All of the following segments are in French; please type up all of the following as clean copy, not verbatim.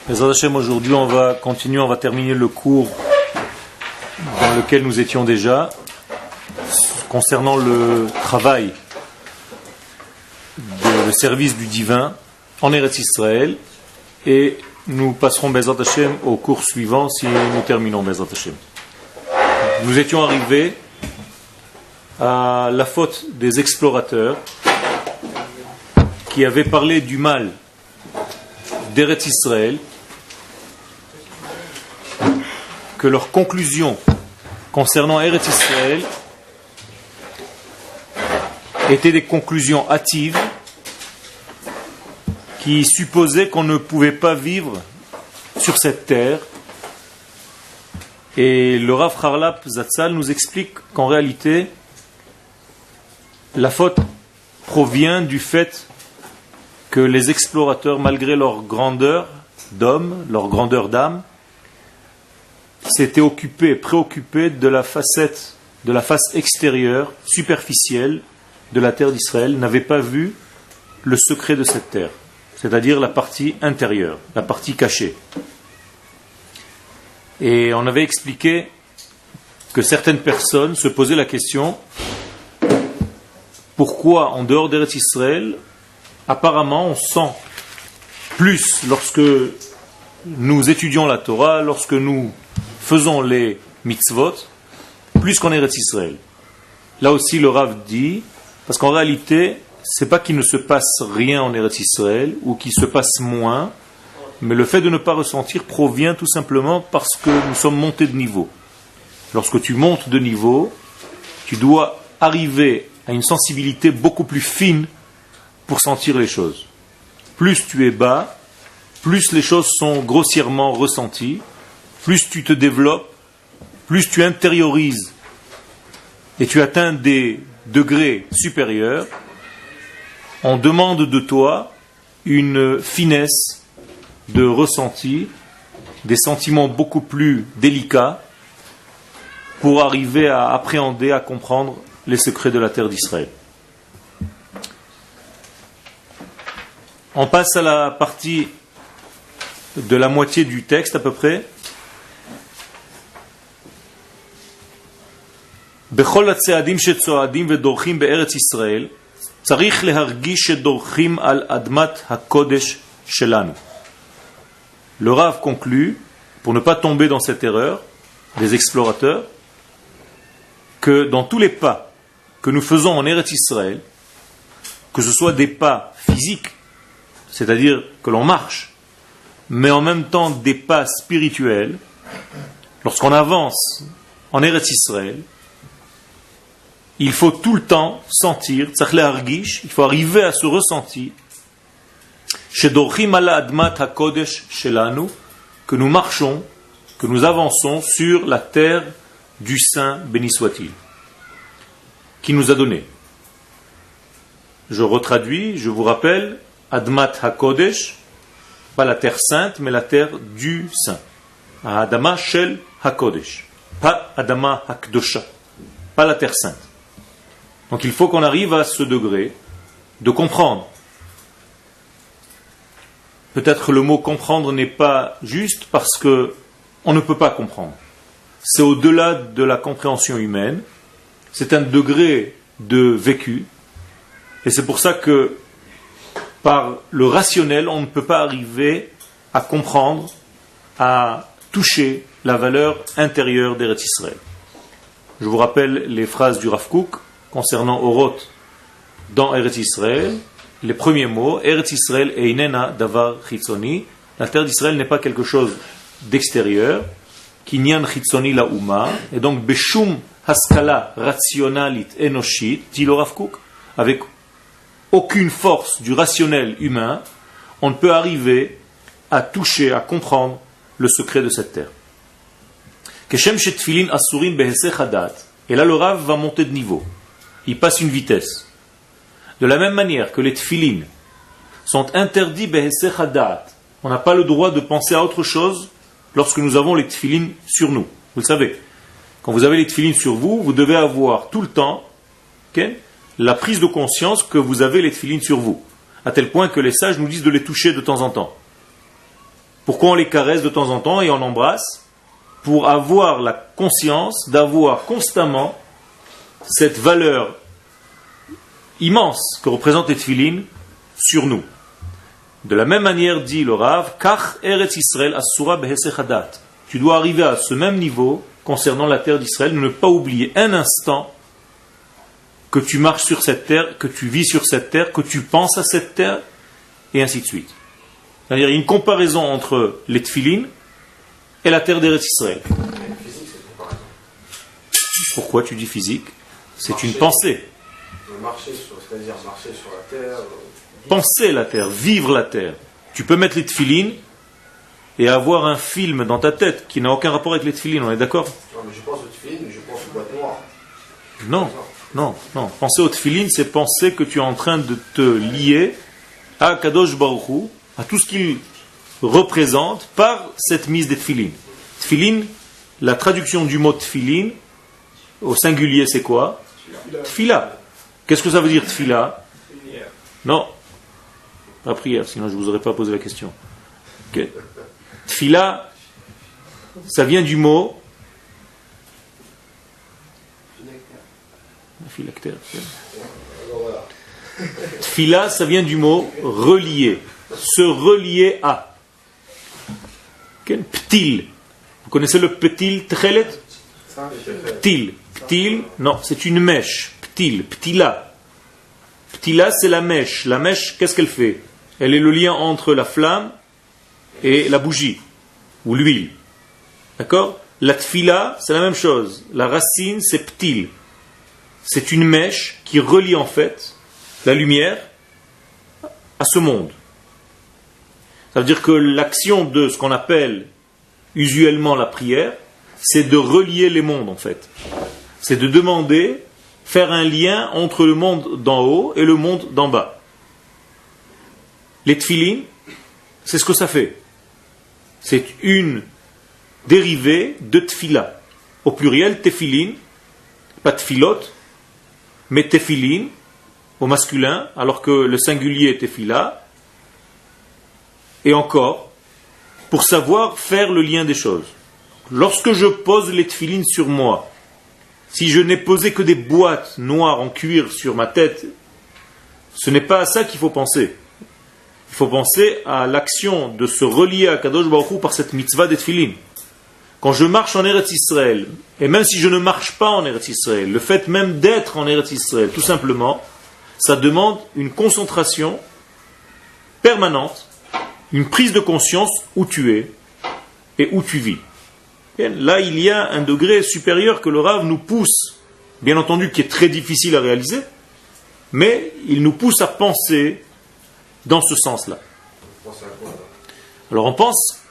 Bezrat Hashem, aujourd'hui on va continuer, on va terminer le cours dans lequel nous étions déjà concernant le travail, le service du divin en Eretz Israël, et nous passerons Bezrat Hashem au cours suivant si nous terminons Bezrat Hashem. Nous étions arrivés à la faute des explorateurs qui avaient parlé du mal d'Eretz Israël, que leurs conclusions concernant Eretz Israël étaient des conclusions hâtives qui supposaient qu'on ne pouvait pas vivre sur cette terre. Et le Rav Harlap Zatzal nous explique qu'en réalité, la faute provient du fait que les explorateurs, malgré leur grandeur d'homme, leur grandeur d'âme, s'étaient préoccupés de la face extérieure, superficielle de la terre d'Israël, n'avaient pas vu le secret de cette terre, c'est-à-dire la partie intérieure, la partie cachée. Et on avait expliqué que certaines personnes se posaient la question pourquoi en dehors d'Eretz Israël, apparemment on sent plus lorsque nous étudions la Torah, lorsque nous faisons les mitzvot, plus qu'en Eretz Israël. Là aussi le Rav dit, parce qu'en réalité, c'est pas qu'il ne se passe rien en Eretz Israël, ou qu'il se passe moins, mais le fait de ne pas ressentir provient tout simplement parce que nous sommes montés de niveau. Lorsque tu montes de niveau, tu dois arriver à une sensibilité beaucoup plus fine pour sentir les choses. Plus tu es bas, plus les choses sont grossièrement ressenties, plus tu te développes, plus tu intériorises et tu atteins des degrés supérieurs, on demande de toi une finesse de ressenti, des sentiments beaucoup plus délicats pour arriver à appréhender, à comprendre les secrets de la terre d'Israël. On passe à la partie de la moitié du texte à peu près. בכל הצעדים שצועדים ודורכים בארץ ישראל צריך להרגיש שדורכים על אדמת הקודש שלנו. Le Rav conclut, pour ne pas tomber dans cette erreur des explorateurs, que dans tous les pas que nous faisons en Eretz Israël, que ce soit des pas physiques, c'est-à-dire que l'on marche, mais en même temps des pas spirituels, lorsqu'on avance en Eretz Israël, il faut tout le temps sentir, il faut arriver à ce ressenti, que nous marchons, que nous avançons sur la terre du Saint, béni soit-il, qui nous a donné. Je retraduis, je vous rappelle, Admat HaKodesh, pas la terre sainte, mais la terre du Saint. Adama Shel HaKodesh, pas Adama HaKdosha, pas la terre sainte. Donc il faut qu'on arrive à ce degré de comprendre. Peut-être le mot comprendre n'est pas juste parce que on ne peut pas comprendre. C'est au-delà de la compréhension humaine. C'est un degré de vécu. Et c'est pour ça que par le rationnel, on ne peut pas arriver à comprendre, à toucher la valeur intérieure d'Eretz Israël. Je vous rappelle les phrases du Rav Kook concernant Oroth dans Eretz Israël. Les premiers mots, Eretz Israël einena davar chitzoni, la terre d'Israël n'est pas quelque chose d'extérieur, kinyan chitzoni la uma, et donc beshum haskala rationalit enoshit, dit le Rav Kook, avec aucune force du rationnel humain, on ne peut arriver à toucher, à comprendre le secret de cette terre. Keshem shetfilin asurin behesech hadat, et là le Rav va monter de niveau, il passe une vitesse. De la même manière que les tfilin sont interdits behesech hadat, on n'a pas le droit de penser à autre chose lorsque nous avons les tfilin sur nous. Vous le savez, quand vous avez les tfilin sur vous, vous devez avoir tout le temps la prise de conscience que vous avez les tfilin sur vous, à tel point que les sages nous disent de les toucher de temps en temps. Pourquoi on les caresse de temps en temps et on embrasse? Pour avoir la conscience d'avoir constamment cette valeur immense que représente les tefilin sur nous. De la même manière, dit le Rav, Kach Eretz Israël Asura Behesech Hadat. Tu dois arriver à ce même niveau concernant la terre d'Israël, ne pas oublier un instant que tu marches sur cette terre, que tu vis sur cette terre, que tu penses à cette terre, et ainsi de suite. C'est-à-dire, il y a une comparaison entre les tefilin et la terre d'Eretz Israël. Pourquoi tu dis physique? C'est une pensée. C'est-à-dire marcher sur la terre. Penser la terre, vivre la terre. Tu peux mettre les tefilin et avoir un film dans ta tête qui n'a aucun rapport avec les tefilin, on est d'accord? Non, mais je pense au tefilin, mais je pense aux boîtes noires. Non. Penser au tefilin, c'est penser que tu es en train de te lier à Kadosh Baruch Hu, à tout ce qu'il représente par cette mise des tefilin. Tefilin, la traduction du mot tefilin, au singulier, c'est quoi? Tefila. Qu'est-ce que ça veut dire tefila? Non, pas prière, sinon je ne vous aurais pas posé la question. Okay. Tefila, ça vient du mot phylactère. Tefila, ça vient du mot relier, se relier à. Okay. Ptil. Vous connaissez le ptil tchelet? Ptil. Ptil, non, c'est une mèche. Ptil, ptila. Ptila, c'est la mèche. La mèche, qu'est-ce qu'elle fait? Elle est le lien entre la flamme et la bougie, ou l'huile. D'accord? La tfila, c'est la même chose. La racine, c'est ptil. C'est une mèche qui relie en fait la lumière à ce monde. Ça veut dire que l'action de ce qu'on appelle usuellement la prière, c'est de relier les mondes en fait. C'est de demander, faire un lien entre le monde d'en haut et le monde d'en bas. Les tefilin, c'est ce que ça fait. C'est une dérivée de tefila. Au pluriel, tefilin, pas tefilot, mais tefilin, au masculin, alors que le singulier est tefila. Et encore, pour savoir faire le lien des choses. Lorsque je pose les tefilin sur moi, si je n'ai posé que des boîtes noires en cuir sur ma tête, ce n'est pas à ça qu'il faut penser. Il faut penser à l'action de se relier à Kadosh Baruch Hu par cette mitzvah des tefilin. Quand je marche en Eretz Israël, et même si je ne marche pas en Eretz Israël, le fait même d'être en Eretz Israël, tout simplement, ça demande une concentration permanente, une prise de conscience où tu es et où tu vis. Et là, il y a un degré supérieur que le Rav nous pousse, bien entendu, qui est très difficile à réaliser, mais il nous pousse à penser dans ce sens-là. Alors on pense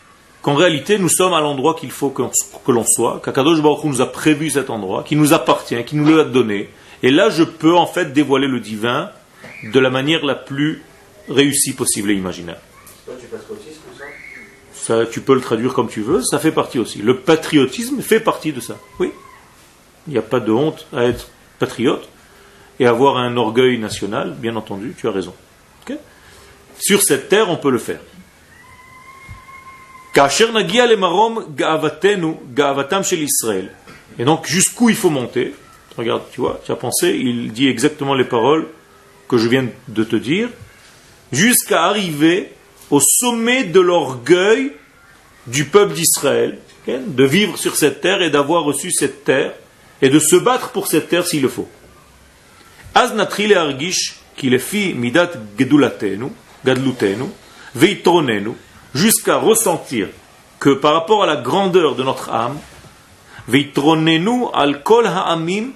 qu'en réalité, nous sommes à l'endroit qu'il faut que l'on soit, qu'Akadosh Baruch Hu nous a prévu cet endroit, qui nous appartient, qui nous l'a donné. Et là, je peux en fait dévoiler le divin de la manière la plus réussie possible et imaginaire. Tu patriotisme ou ça? Ça, tu peux le traduire comme tu veux, ça fait partie aussi. Le patriotisme fait partie de ça. Oui. Il n'y a pas de honte à être patriote et avoir un orgueil national, bien entendu, tu as raison. Okay? Sur cette terre, on peut le faire. Et donc, jusqu'où il faut monter? Regarde, tu vois, tu as pensé, il dit exactement les paroles que je viens de te dire, jusqu'à arriver au sommet de l'orgueil du peuple d'Israël, okay, de vivre sur cette terre et d'avoir reçu cette terre, et de se battre pour cette terre s'il le faut. Az natri le argish ki lefi midat gadlutenu, veitronenu, jusqu'à ressentir que par rapport à la grandeur de notre âme, veitronenu al kol ha'amim,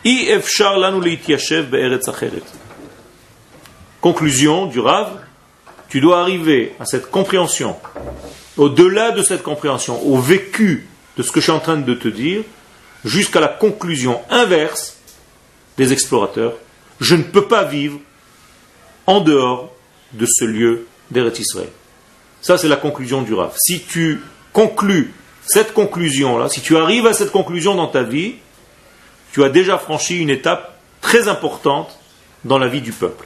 i efshar lanu leityashev be'eretz acheret. Conclusion du Rav, tu dois arriver à cette compréhension, au-delà de cette compréhension, au vécu de ce que je suis en train de te dire, jusqu'à la conclusion inverse des explorateurs. Je ne peux pas vivre en dehors de ce lieu d'Eretz Israël. Ça, c'est la conclusion du Rav. Si tu conclus cette conclusion-là, si tu arrives à cette conclusion dans ta vie, tu as déjà franchi une étape très importante dans la vie du peuple.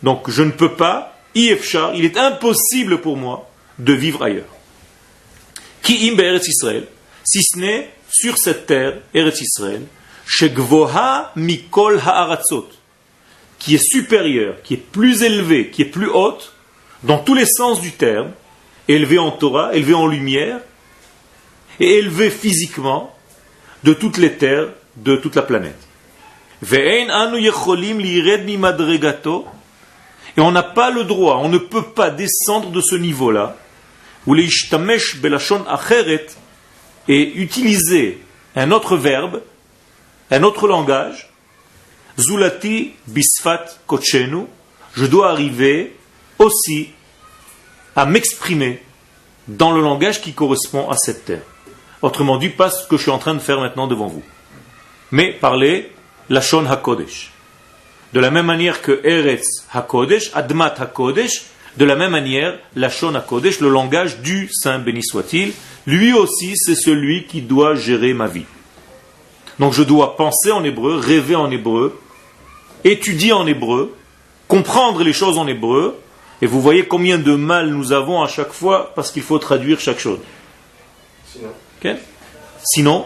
Donc, je ne peux pas, il est impossible pour moi de vivre ailleurs. Ki im be'eretz Israël, si ce n'est sur cette terre, Eretz Israël, shegvoha mikol ha'aratzot, qui est supérieure, qui est plus élevée, qui est plus haute, dans tous les sens du terme, élevée en Torah, élevée en lumière, et élevée physiquement de toutes les terres, de toute la planète. Ve'ein anu yecholim lired mimadregato, et on n'a pas le droit, on ne peut pas descendre de ce niveau-là, ou leishtamesh belashon acheret, et utiliser un autre verbe, un autre langage, zulati bisfat kochenu, je dois arriver aussi à m'exprimer dans le langage qui correspond à cette terre. Autrement dit, pas ce que je suis en train de faire maintenant devant vous, mais parler lashon hakodesh. De la même manière que Eretz hakodesh, Admat hakodesh, de la même manière, lashon hakodesh, le langage du Saint béni soit-il, lui aussi c'est celui qui doit gérer ma vie. Donc je dois penser en hébreu, rêver en hébreu, étudier en hébreu, comprendre les choses en hébreu, et vous voyez combien de mal nous avons à chaque fois parce qu'il faut traduire chaque chose. Sinon. Okay? Sinon,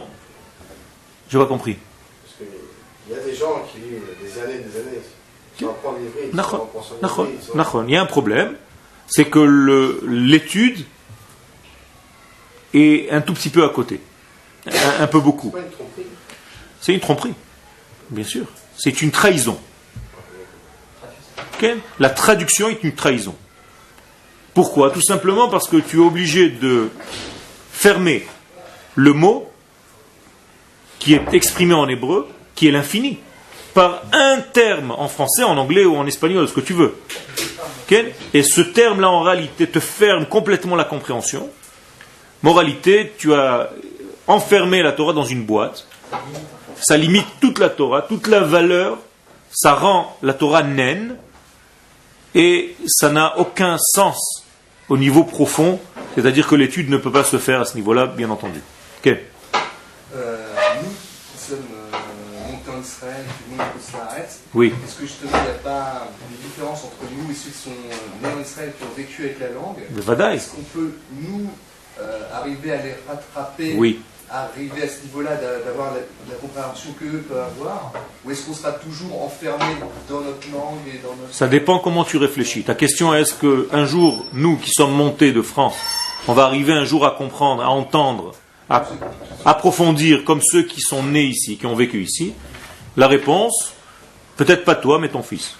je n'ai pas compris. Parce qu'il y a des gens qui vivent des années, qui vont apprendre l'ivrit, qui vont il y a un problème, c'est que l'étude est un tout petit peu à côté. Un peu beaucoup. C'est pas une tromperie. C'est une tromperie, bien sûr. C'est une trahison. Okay? La traduction est une trahison. Pourquoi? Tout simplement parce que tu es obligé de fermer le mot qui est exprimé en hébreu, qui est l'infini, par un terme en français, en anglais ou en espagnol, ce que tu veux. Okay? Et ce terme-là, en réalité, te ferme complètement la compréhension. Moralité, tu as enfermé la Torah dans une boîte. Ça limite toute la Torah, toute la valeur. Ça rend la Torah naine. Et ça n'a aucun sens au niveau profond. C'est-à-dire que l'étude ne peut pas se faire à ce niveau-là, bien entendu. Okay. Nous, qui sommes montés en Israël, qui vont au Saaretz, oui. Est-ce que justement il n'y a pas une différence entre nous et ceux qui sont nés en Israël, qui ont vécu avec la langue? Est-ce qu'on peut, nous, arriver à les rattraper, oui. arriver à ce niveau-là, d'avoir la compréhension qu'eux peuvent avoir? Ou est-ce qu'on sera toujours enfermé dans notre langue et dans notre... Ça dépend comment tu réfléchis. Ta question est, est-ce qu'un jour, nous qui sommes montés de France, on va arriver un jour à comprendre, à entendre, à approfondir comme ceux qui sont nés ici, qui ont vécu ici? La réponse, peut-être pas toi, mais ton fils.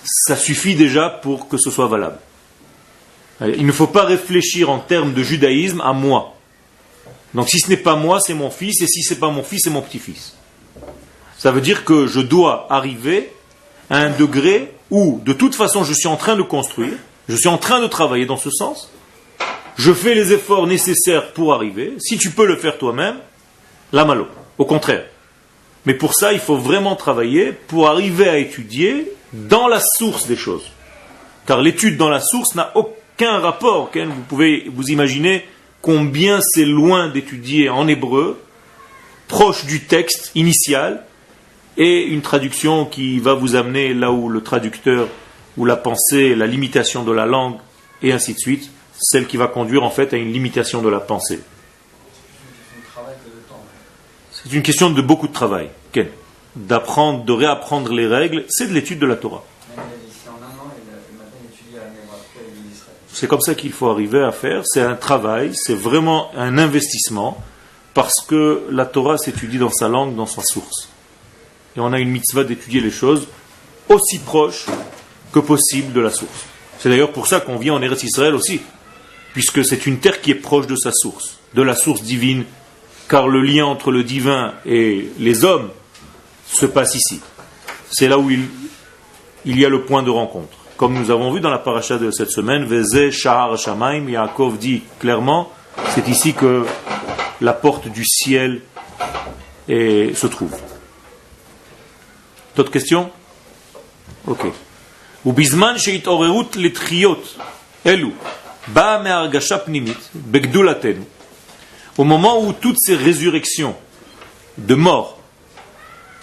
Ça suffit déjà pour que ce soit valable. Il ne faut pas réfléchir en termes de judaïsme à moi. Donc si ce n'est pas moi, c'est mon fils, et si ce n'est pas mon fils, c'est mon petit-fils. Ça veut dire que je dois arriver à un degré où, de toute façon, je suis en train de construire, je suis en train de travailler dans ce sens, je fais les efforts nécessaires pour arriver. Si tu peux le faire toi-même, la malo, au contraire. Mais pour ça, il faut vraiment travailler pour arriver à étudier dans la source des choses. Car l'étude dans la source n'a aucun rapport. Vous pouvez vous imaginer combien c'est loin d'étudier en hébreu, proche du texte initial, et une traduction qui va vous amener là où le traducteur, ou la pensée, la limitation de la langue, et ainsi de suite, celle qui va conduire en fait à une limitation de la pensée. C'est une question de beaucoup de travail. Ken, d'apprendre, de réapprendre les règles, c'est de l'étude de la Torah. C'est comme ça qu'il faut arriver à faire. C'est un travail, c'est vraiment un investissement, parce que la Torah s'étudie dans sa langue, dans sa source. Et on a une mitzvah d'étudier les choses aussi proches que possible de la source. C'est d'ailleurs pour ça qu'on vient en Eretz Israël aussi, puisque c'est une terre qui est proche de sa source, de la source divine, car le lien entre le divin et les hommes se passe ici. C'est là où il y a le point de rencontre. Comme nous avons vu dans la paracha de cette semaine, Veze Shahar Shamaim, Yaakov dit clairement, c'est ici que la porte du ciel se trouve. D'autres questions? Ok. ובזמן שהתעוררות לתחיות אלו באה מהרגשה פנימית בגדולתנו, au moment où toutes ces résurrections de morts,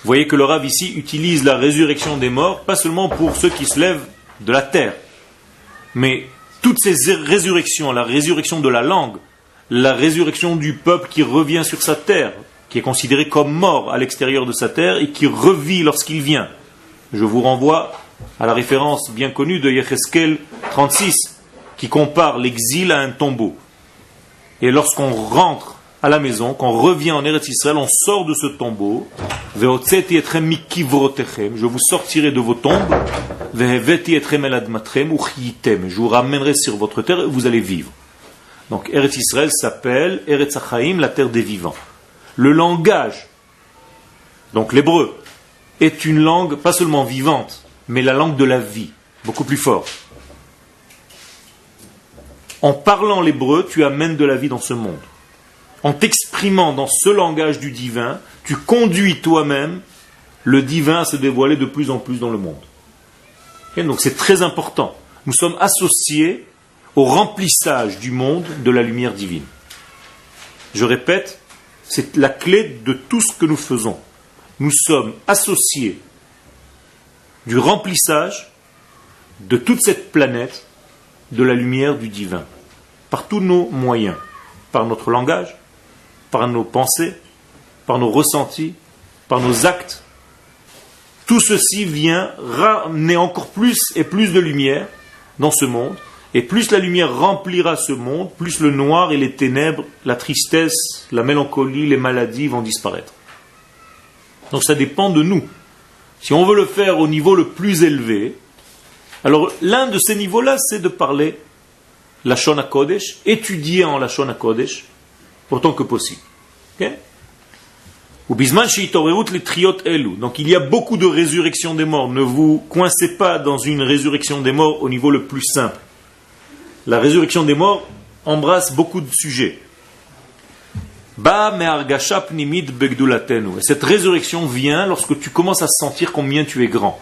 vous voyez que le Rav ici utilise la résurrection des morts pas seulement pour ceux qui se lèvent de la terre, mais toutes ces résurrections, la résurrection de la langue, la résurrection du peuple qui revient sur sa terre, qui est considéré comme mort à l'extérieur de sa terre et qui revit lorsqu'il vient. Je vous renvoie à la référence bien connue de Yecheskel 36, qui compare l'exil à un tombeau. Et lorsqu'on rentre à la maison, quand on revient en Eretz Israël, on sort de ce tombeau. Je vous sortirai de vos tombes. Je vous ramènerai sur votre terre et vous allez vivre. Donc Eretz Israël s'appelle Eretz Hachaim, la terre des vivants. Le langage, donc l'hébreu, est une langue pas seulement vivante, mais la langue de la vie, beaucoup plus fort. En parlant l'hébreu, tu amènes de la vie dans ce monde. En t'exprimant dans ce langage du divin, tu conduis toi-même le divin à se dévoiler de plus en plus dans le monde. Et donc c'est très important. Nous sommes associés au remplissage du monde de la lumière divine. Je répète, c'est la clé de tout ce que nous faisons. Nous sommes associés du remplissage de toute cette planète de la lumière du divin, par tous nos moyens, par notre langage, par nos pensées, par nos ressentis, par nos actes. Tout ceci vient ramener encore plus et plus de lumière dans ce monde, et plus la lumière remplira ce monde, plus le noir et les ténèbres, la tristesse, la mélancolie, les maladies vont disparaître. Donc ça dépend de nous. Si on veut le faire au niveau le plus élevé, alors l'un de ces niveaux-là, c'est de parler Lashon HaKodesh, étudier en Lashon HaKodesh, autant que possible. Okay? Donc il y a beaucoup de résurrections des morts. Ne vous coincez pas dans une résurrection des morts au niveau le plus simple. La résurrection des morts embrasse beaucoup de sujets. Et cette résurrection vient lorsque tu commences à sentir combien tu es grand.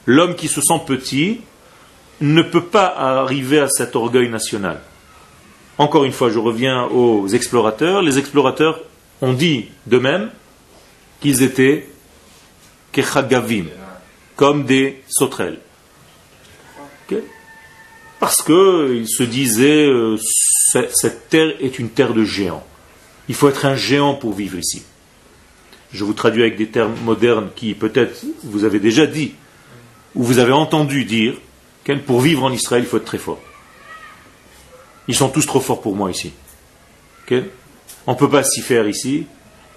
L'homme qui se sent petit ne peut pas arriver à cet orgueil national. Encore une fois, je reviens aux explorateurs. Les explorateurs ont dit d'eux-mêmes qu'ils étaient kechagavim, comme des sauterelles. Okay? Parce qu'ils se disaient, cette terre est une terre de géants. Il faut être un géant pour vivre ici. Je vous traduis avec des termes modernes qui peut-être vous avez déjà dit, ou vous avez entendu dire, que pour vivre en Israël, il faut être très fort. Ils sont tous trop forts pour moi ici. Okay? On ne peut pas s'y faire ici.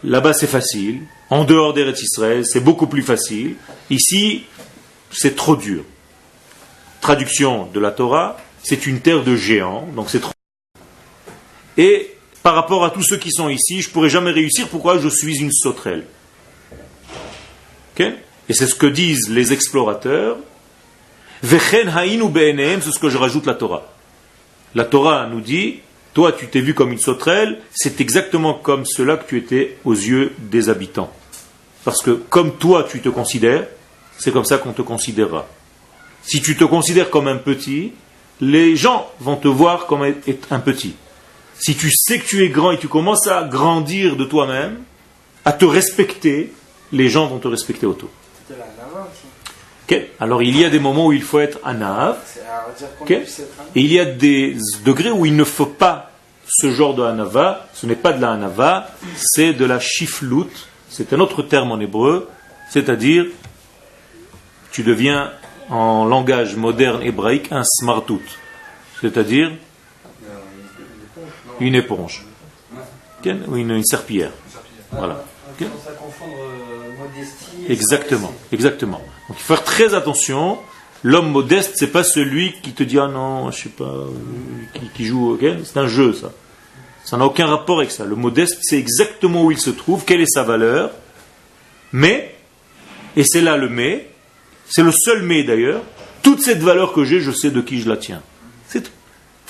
Là-bas, c'est facile. En dehors d'Eretz Israël, c'est beaucoup plus facile. Ici, c'est trop dur. Traduction de la Torah, c'est une terre de géants, donc c'est trop. Et par rapport à tous ceux qui sont ici, je ne pourrai jamais réussir. Pourquoi? Je suis une sauterelle. Okay? Et c'est ce que disent les explorateurs. Vechen haïnu be'enehem, c'est ce que je rajoute la Torah. La Torah nous dit, toi tu t'es vu comme une sauterelle, c'est exactement comme cela que tu étais aux yeux des habitants. Parce que comme toi tu te considères, c'est comme ça qu'on te considérera. Si tu te considères comme un petit, les gens vont te voir comme un petit. Si tu sais que tu es grand et tu commences à grandir de toi-même, à te respecter, les gens vont te respecter autour. Okay. Alors il y a des moments où il faut être anav, okay. Et il y a des degrés où il ne faut pas ce genre de anava. Ce n'est pas de la anava, c'est de la shiflut. C'est un autre terme en hébreu, c'est-à-dire tu deviens en langage moderne hébraïque un smartout, c'est-à-dire une éponge, okay. Ou une serpillière. Voilà. Okay. Exactement, exactement. Donc il faut faire très attention. L'homme modeste, c'est pas celui qui te dit ah non, je sais pas, qui joue. Okay? C'est un jeu, ça. Ça n'a aucun rapport avec ça. Le modeste, c'est exactement où il se trouve, quelle est sa valeur. Mais, et c'est là le mais, c'est le seul mais d'ailleurs. Toute cette valeur que j'ai, je sais de qui je la tiens. C'est tout.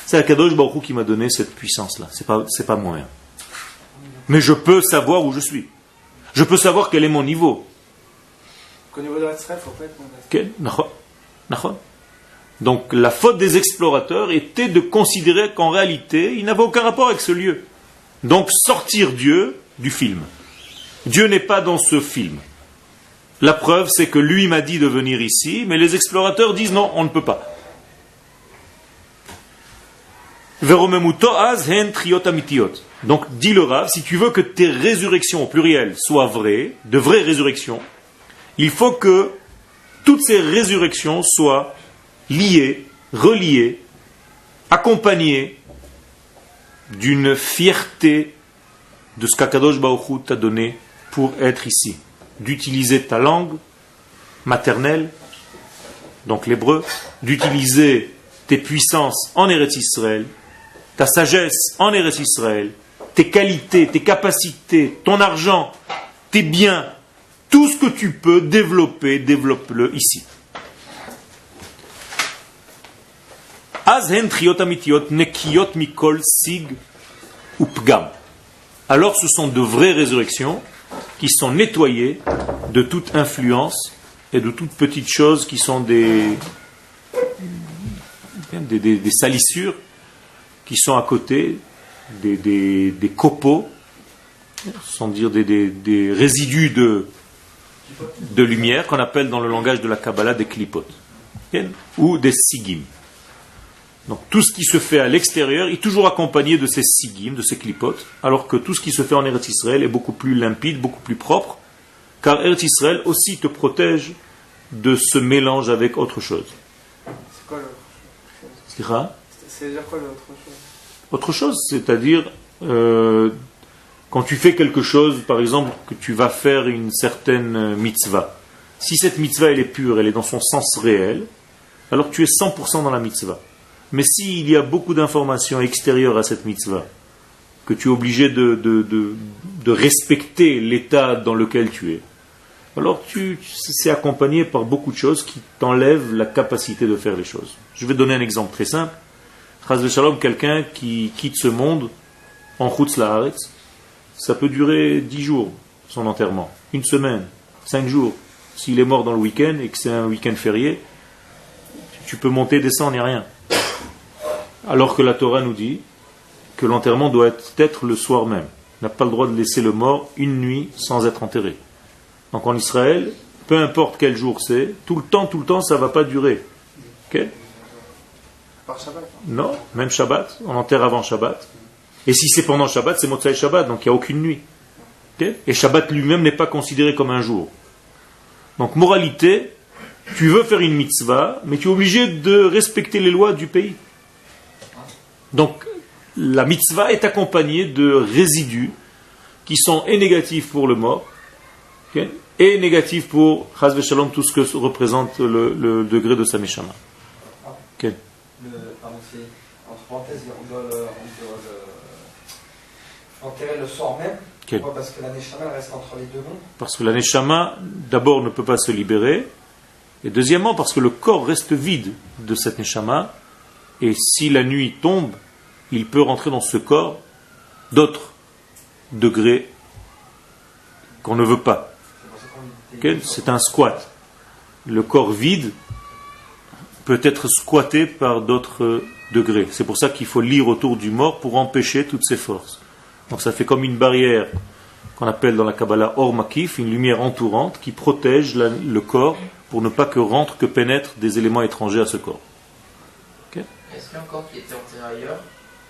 C'est Akadosh Baruch Hu qui m'a donné cette puissance-là. C'est pas moi. Mais je peux savoir où je suis. Je peux savoir quel est mon niveau. Au niveau de l'Israël, il ne faut pas être modeste. Donc la faute des explorateurs était de considérer qu'en réalité, il n'avait aucun rapport avec ce lieu. Donc sortir Dieu du film. Dieu n'est pas dans ce film. La preuve, c'est que lui m'a dit de venir ici, mais les explorateurs disent non, on ne peut pas. Donc, dit le Rav, si tu veux que tes résurrections au pluriel soient vraies, de vraies résurrections, il faut que toutes ces résurrections soient liées, reliées, accompagnées d'une fierté de ce qu'Akadosh Baruch Hu t'a donné pour être ici. D'utiliser ta langue maternelle, donc l'hébreu, d'utiliser tes puissances en Eretz Israël, ta sagesse en Eretz Israël, tes qualités, tes capacités, ton argent, tes biens, tout ce que tu peux développer, développe-le ici. Alors ce sont de vraies résurrections qui sont nettoyées de toute influence et de toutes petites choses qui sont des salissures qui sont à côté, des copeaux, sans dire des résidus de lumière qu'on appelle dans le langage de la Kabbalah des klipotes ou des sigim. Donc tout ce qui se fait à l'extérieur est toujours accompagné de ces sigim, de ces klipotes, alors que tout ce qui se fait en Eretz Israël est beaucoup plus limpide, beaucoup plus propre, car Eretz Israël aussi te protège de ce mélange avec autre chose. C'est quoi l'autre chose? C'est-à-dire quoi l'autre chose? Autre chose, c'est-à-dire quand tu fais quelque chose, par exemple, que tu vas faire une certaine mitzvah. Si cette mitzvah elle est pure, elle est dans son sens réel, alors tu es 100% dans la mitzvah. Mais s'il y a beaucoup d'informations extérieures à cette mitzvah, que tu es obligé de respecter l'état dans lequel tu es, alors c'est accompagné par beaucoup de choses qui t'enlèvent la capacité de faire les choses. Je vais donner un exemple très simple. Chas v'shalom, quelqu'un qui quitte ce monde en Chutz La'aretz, ça peut durer 10 jours, son enterrement, 1 semaine, 5 jours. S'il est mort dans le week-end et que c'est un week-end férié, tu peux monter, descendre, il n'y a rien. Alors que la Torah nous dit que l'enterrement doit être le soir même. On n'a pas le droit de laisser le mort une nuit sans être enterré. Donc en Israël, peu importe quel jour c'est, tout le temps, ça ne va pas durer. Okay? Par Shabbat? Non, même Shabbat, on enterre avant Shabbat. Et si c'est pendant Shabbat, c'est Motzai Shabbat, donc il n'y a aucune nuit. Okay? Et Shabbat lui-même n'est pas considéré comme un jour. Donc moralité, tu veux faire une mitzvah, mais tu es obligé de respecter les lois du pays. Donc la mitzvah est accompagnée de résidus qui sont et négatifs pour le mort, okay, et négatifs pour Chas v'Shalom, tout ce que représente le degré de sa neshama. Okay. Pardon, entre parenthèses, on doit enterrer le soir même. Okay. Pourquoi? Parce que la neshama reste entre les deux mondes. Parce que la neshama, d'abord, ne peut pas se libérer, et deuxièmement, parce que le corps reste vide de cette neshama, et si la nuit tombe, il peut rentrer dans ce corps d'autres degrés qu'on ne veut pas. Okay? C'est un squat. Le corps vide peut être squatté par d'autres degrés. C'est pour ça qu'il faut lire autour du mort pour empêcher toutes ces forces. Donc ça fait comme une barrière qu'on appelle dans la Kabbalah Or Makif, une lumière entourante qui protège le corps pour ne pas que pénètrent des éléments étrangers à ce corps. Okay? Est-ce qu'il y a un corps qui était enterré ailleurs,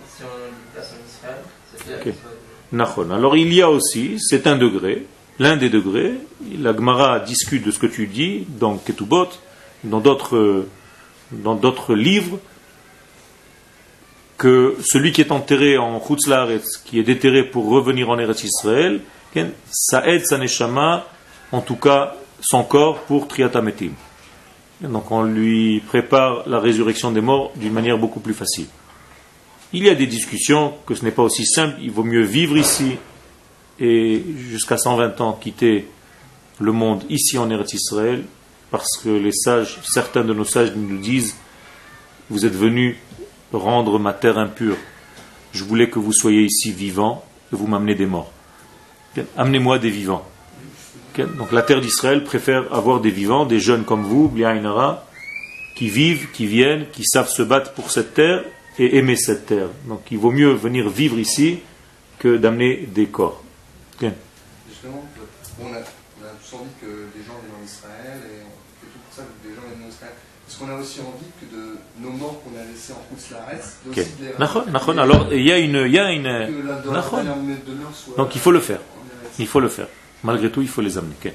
si on le place en Israël? Okay. Alors il y a aussi, c'est un degré, l'un des degrés, la Gemara discute de ce que tu dis dans Ketubot, dans d'autres livres, que celui qui est enterré en Chutz La'aretz, qui est déterré pour revenir en Eretz Israël, ça aide sa neshama, en tout cas son corps, pour Triat HaMetim. Donc on lui prépare la résurrection des morts d'une manière beaucoup plus facile. Il y a des discussions que ce n'est pas aussi simple, il vaut mieux vivre ici et jusqu'à 120 ans quitter le monde ici en Eretz Israël, parce que les sages, certains de nos sages nous disent: vous êtes venus rendre ma terre impure, je voulais que vous soyez ici vivants et vous m'amenez des morts. Amenez-moi des vivants. Donc la terre d'Israël préfère avoir des vivants, des jeunes comme vous, Bliaïnara, qui vivent, qui viennent, qui savent se battre pour cette terre et aimer cette terre. Donc il vaut mieux venir vivre ici que d'amener des corps. Justement, on a tous envie que des gens viennent en Israël et on fait tout pour ça que des gens viennent en Israël. Est-ce Parce qu'on a aussi envie que de nos morts qu'on a laissés en Koutz-Laaretz, okay. Alors, il y a une... Donc il faut le faire. Il faut le faire. Malgré tout, il faut les amener. Okay.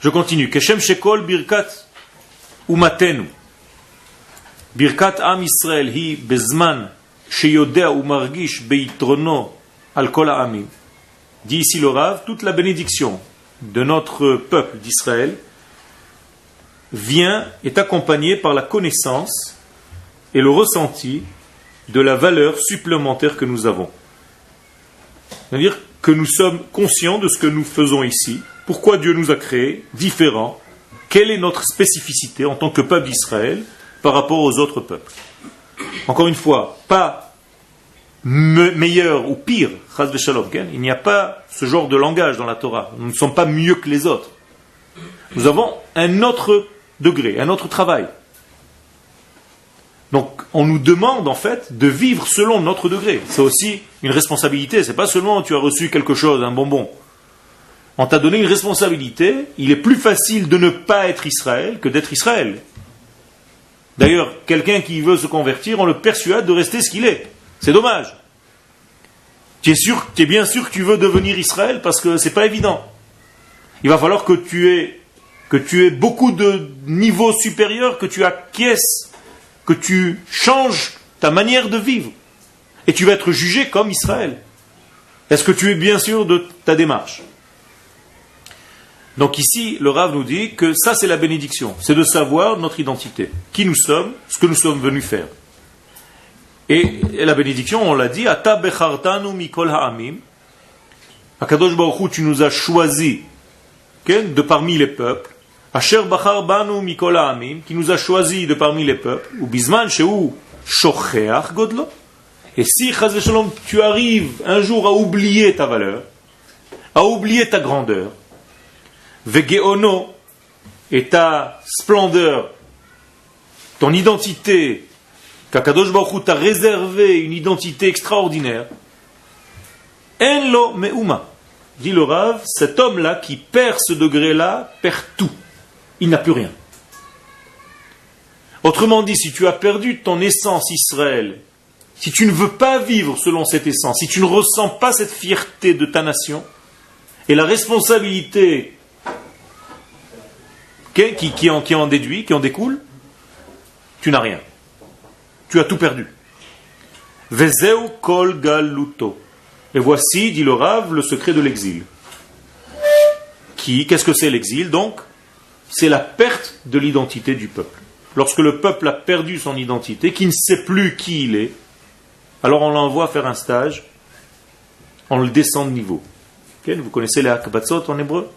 Je continue. Keshem Shekol Birkat Umatenu. Birkat Am Israël hi bezman sheyodea umargish beitrono al kol ha'amim. Dit ici le Rav, toute la bénédiction de notre peuple d'Israël est accompagnée par la connaissance et le ressenti de la valeur supplémentaire que nous avons. C'est-à-dire que nous sommes conscients de ce que nous faisons ici, pourquoi Dieu nous a créés différents, quelle est notre spécificité en tant que peuple d'Israël par rapport aux autres peuples. Encore une fois, pas meilleur ou pire, chas v'shalom, il n'y a pas ce genre de langage dans la Torah. Nous ne sommes pas mieux que les autres. Nous avons un autre degré, un autre travail. Donc, on nous demande en fait de vivre selon notre degré. C'est aussi une responsabilité. C'est pas seulement tu as reçu quelque chose, un bonbon. On t'a donné une responsabilité. Il est plus facile de ne pas être Israël que d'être Israël. D'ailleurs, quelqu'un qui veut se convertir, on le persuade de rester ce qu'il est. C'est dommage. Tu es bien sûr que tu veux devenir Israël parce que c'est pas évident. Il va falloir que tu aies beaucoup de niveaux supérieurs, que tu acquiesces, que tu changes ta manière de vivre. Et tu vas être jugé comme Israël. Est-ce que tu es bien sûr de ta démarche? Donc ici, le Rav nous dit que ça c'est la bénédiction. C'est de savoir notre identité. Qui nous sommes, ce que nous sommes venus faire. Et la bénédiction, on l'a dit, Ata bechartanu mikol ha'amim. Akadosh Baruch Hu, tu nous as choisis de parmi les peuples. Asher bachar banu mikol ha'amim, qui nous a choisis de parmi les peuples. Ou bisman shehu shocheach godlo. Et si, chas v'shalom, tu arrives un jour à oublier ta valeur, à oublier ta grandeur, vegeono, et ta splendeur, ton identité, qu'Akadosh Baruch Hu t'a réservé une identité extraordinaire, en lo meuma, dit le Rav, cet homme-là qui perd ce degré-là, perd tout. Il n'a plus rien. Autrement dit, si tu as perdu ton essence Israël, si tu ne veux pas vivre selon cette essence, si tu ne ressens pas cette fierté de ta nation, et la responsabilité qui en déduit, qui en découle, tu n'as rien. Tu as tout perdu. Vezeu kol galuto. Et voici, dit le Rav, le secret de l'exil. Qu'est-ce que c'est l'exil donc? C'est la perte de l'identité du peuple. Lorsque le peuple a perdu son identité, qui ne sait plus qui il est, alors on l'envoie faire un stage, on le descend de niveau. Vous connaissez les hakbatzot en hébreu?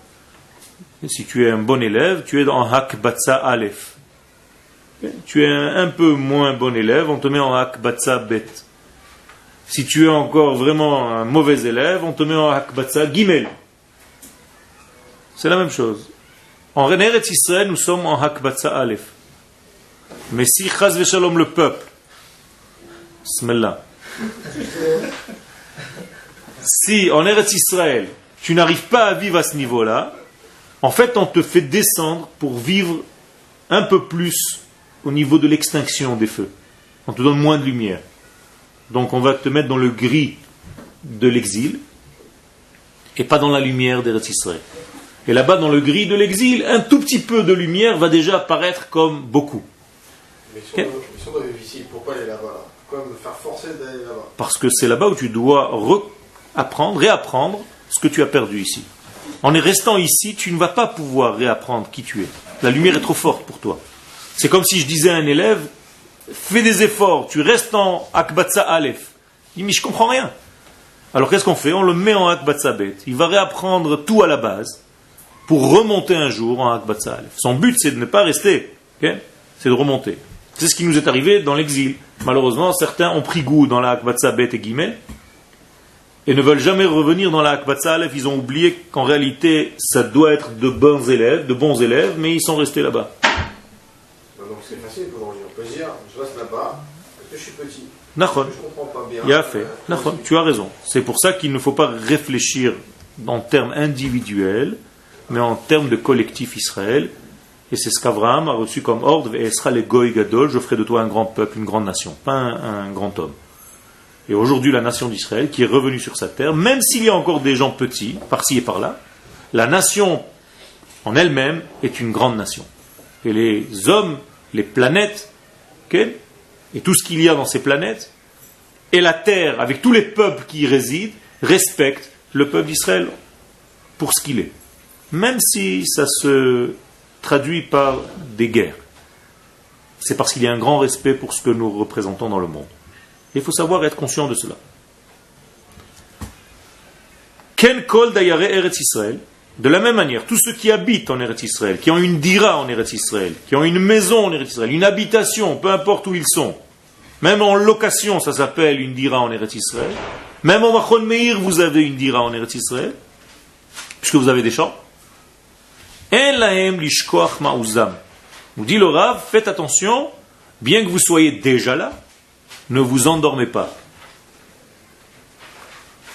Si tu es un bon élève, tu es en hakbatza aleph. Tu es un peu moins bon élève, on te met en hakbatza bet. Si tu es encore vraiment un mauvais élève, on te met en hakbatza gimel. C'est la même chose. En Eretz Israël, nous sommes en hakbatza aleph. Mais si chas v'shalom le peuple, Bismillah, si en Eretz Israël, tu n'arrives pas à vivre à ce niveau-là, en fait, on te fait descendre pour vivre un peu plus au niveau de l'extinction des feux. On te donne moins de lumière. Donc on va te mettre dans le gris de l'exil et pas dans la lumière d'Eretz Israël. Et là-bas, dans le gris de l'exil, un tout petit peu de lumière va déjà apparaître comme beaucoup. Mais si on doit vivre ici, pourquoi aller là-bas là? Pourquoi me faire forcer d'aller là-bas? Parce que c'est là-bas où tu dois réapprendre ce que tu as perdu ici. En restant ici, tu ne vas pas pouvoir réapprendre qui tu es. La lumière est trop forte pour toi. C'est comme si je disais à un élève, fais des efforts, tu restes en Akbatsa Aleph. Il dit, mais je comprends rien. Alors qu'est-ce qu'on fait? On le met en Akbatsa Bet. Il va réapprendre tout à la base pour remonter un jour en Akbatsa Aleph. Son but, c'est de ne pas rester. Okay? C'est de remonter. C'est ce qui nous est arrivé dans l'exil. Malheureusement, certains ont pris goût dans la Akbatsa Bet et Gimel et ne veulent jamais revenir dans la Akbatsa Aleph. Ils ont oublié qu'en réalité, ça doit être de bons élèves, mais ils sont restés là-bas. Donc c'est facile pour dire. On peut dire, je reste là-bas, parce que je suis petit. Nachon. Je comprends pas bien. Il a fait. Nachon. Tu as raison. C'est pour ça qu'il ne faut pas réfléchir en termes individuels, mais en termes de collectif Israël. Et c'est ce qu'Abraham a reçu comme ordre, et sera les Goy Gadol, je ferai de toi un grand peuple, une grande nation, pas un grand homme. Et aujourd'hui, la nation d'Israël, qui est revenue sur sa terre, même s'il y a encore des gens petits, par-ci et par-là, la nation en elle-même est une grande nation. Et les hommes, les planètes, okay, et tout ce qu'il y a dans ces planètes, et la terre, avec tous les peuples qui y résident, respectent le peuple d'Israël pour ce qu'il est. Même si ça se traduit par des guerres. C'est parce qu'il y a un grand respect pour ce que nous représentons dans le monde. Il faut savoir être conscient de cela. Ken kol dayare Eretz Israël. De la même manière, tous ceux qui habitent en Eretz Israël, qui ont une dira en Eretz Israël, qui ont une maison en Eretz Israël, une habitation, peu importe où ils sont, même en location, ça s'appelle une dira en Eretz Israël. Même en Machon Meir, vous avez une dira en Eretz Israël, puisque vous avez des champs. En lahem lishkoach ma'uzam. Nous dit le Rav, faites attention, bien que vous soyez déjà là, ne vous endormez pas.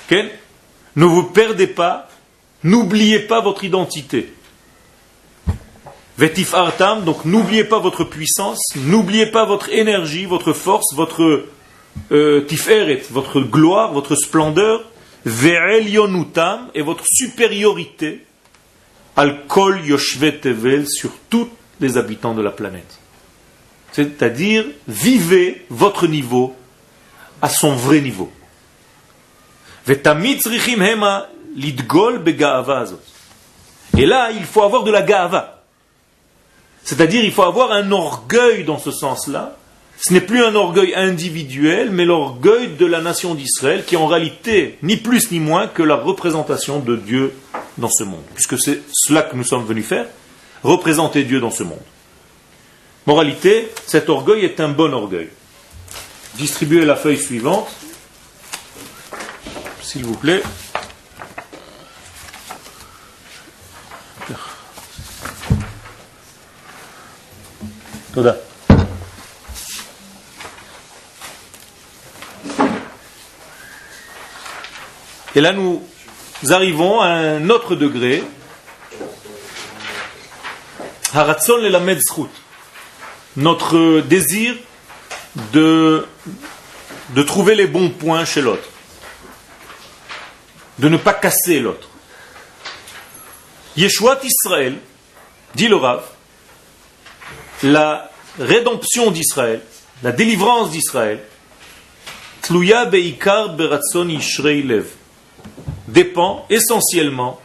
Okay? Ne vous perdez pas, n'oubliez pas votre identité. Vetif artam, donc n'oubliez pas votre puissance, n'oubliez pas votre énergie, votre force, votre tiferet, votre gloire, votre splendeur, ve'elyonutam, et votre supériorité, al kol yoshvet tevel, sur tous les habitants de la planète. C'est-à-dire, vivez votre niveau à son vrai niveau. Ve'tamid tzrichim hema lidgol begaava azot. Et là, il faut avoir de la gaava. C'est-à-dire, il faut avoir un orgueil dans ce sens-là. Ce n'est plus un orgueil individuel, mais l'orgueil de la nation d'Israël, qui est en réalité ni plus ni moins que la représentation de Dieu dans ce monde. Puisque c'est cela que nous sommes venus faire, représenter Dieu dans ce monde. Moralité, cet orgueil est un bon orgueil. Distribuez la feuille suivante, s'il vous plaît. Toda. Et là, nous arrivons à un autre degré. Haratzon lelamed zchut. Notre désir de trouver les bons points chez l'autre. De ne pas casser l'autre. Yeshuat Israël, dit le Rav, la rédemption d'Israël, la délivrance d'Israël, tluya beikar beratzon yishrei lev, dépend essentiellement